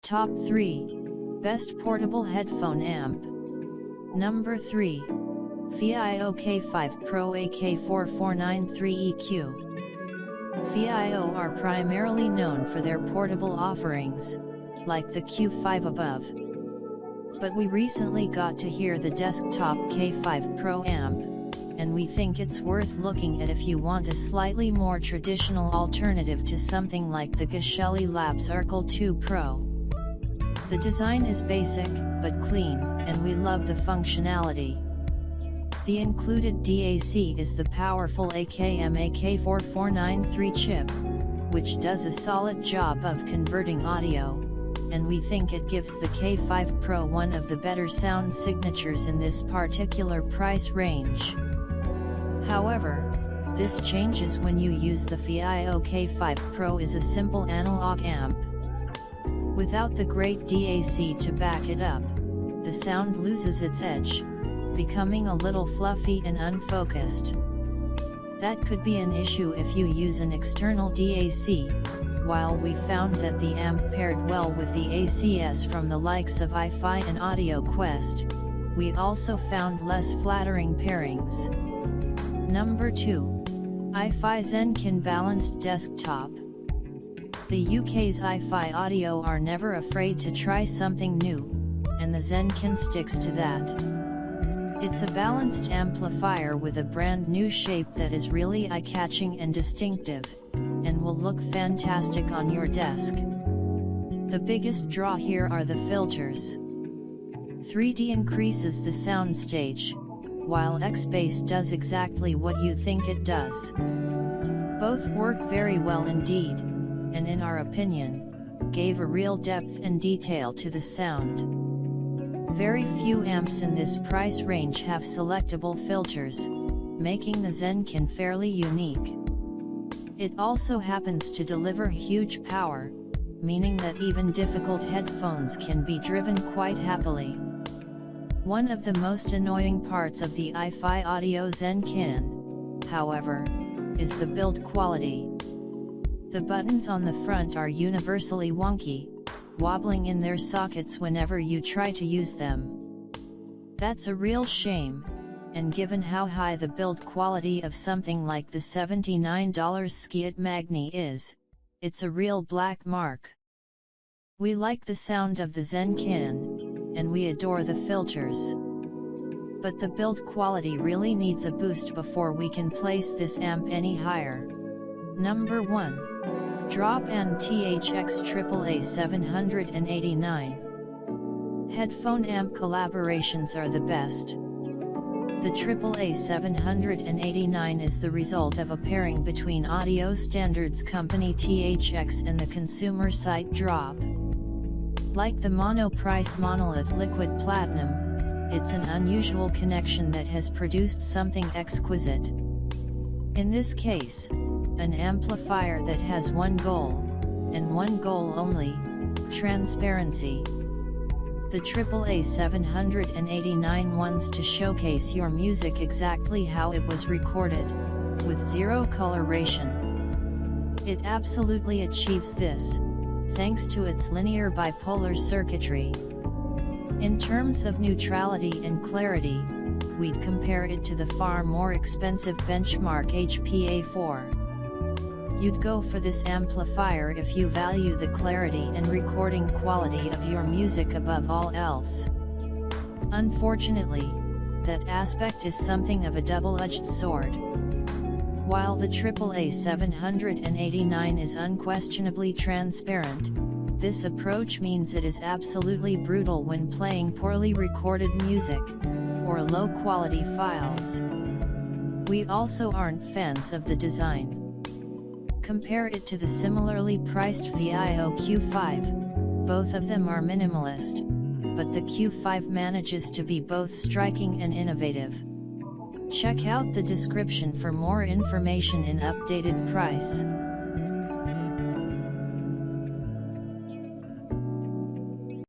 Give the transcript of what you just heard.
Top 3 Best Portable Headphone Amp. Number 3 FiiO K5 Pro AK4493EQ. FiiO are primarily known for their portable offerings, like the Q5 above. But we recently got to hear the desktop K5 Pro amp, and we think it's worth looking at if you want a slightly more traditional alternative to something like the Geshelli Labs Urkel 2 Pro. The design is basic, but clean, and we love the functionality. The included DAC is the powerful AKM AK4493 chip, which does a solid job of converting audio, and we think it gives the K5 Pro one of the better sound signatures in this particular price range. However, this changes when you use the FiiO K5 Pro as a simple analog amp. Without the great DAC to back it up, the sound loses its edge, becoming a little fluffy and unfocused. That could be an issue if you use an external DAC. While we found that the amp paired well with the ACS from the likes of iFi and Audio Quest, we also found less flattering pairings. Number 2. iFi Zenkin Balanced Desktop. The UK's iFi Audio are never afraid to try something new, and the Zenkin sticks to that. It's a balanced amplifier with a brand new shape that is really eye-catching and distinctive, and will look fantastic on your desk. The biggest draw here are the filters. 3D increases the soundstage, while X-Bass does exactly what you think it does. Both work very well indeed, and in our opinion, gave a real depth and detail to the sound. Very few amps in this price range have selectable filters, making the Zenkin fairly unique. It also happens to deliver huge power, meaning that even difficult headphones can be driven quite happily. One of the most annoying parts of the iFi Audio Zenkin, however, is the build quality. The buttons on the front are universally wonky, wobbling in their sockets whenever you try to use them. That's a real shame, and given how high the build quality of something like the $79 Skiat Magni is, it's a real black mark. We like the sound of the Zenkin, and we adore the filters. But the build quality really needs a boost before we can place this amp any higher. Number 1. Drop-N THX AAA 789. Headphone amp collaborations are the best. The AAA 789 is the result of a pairing between audio standards company THX and the consumer site Drop. Like the mono-price monolith Liquid Platinum, it's an unusual connection that has produced something exquisite. In this case, an amplifier that has one goal, and one goal only: transparency. The AAA 789 wants to showcase your music exactly how it was recorded, with zero coloration. It absolutely achieves this, thanks to its linear bipolar circuitry. In terms of neutrality and clarity, we'd compare it to the far more expensive benchmark HPA4. You'd go for this amplifier if you value the clarity and recording quality of your music above all else. Unfortunately, that aspect is something of a double-edged sword. While the AAA 789 is unquestionably transparent, this approach means it is absolutely brutal when playing poorly recorded music, or low-quality files. We also aren't fans of the design. Compare it to the similarly priced FiiO Q5, both of them are minimalist, but the Q5 manages to be both striking and innovative. Check out the description for more information in updated price.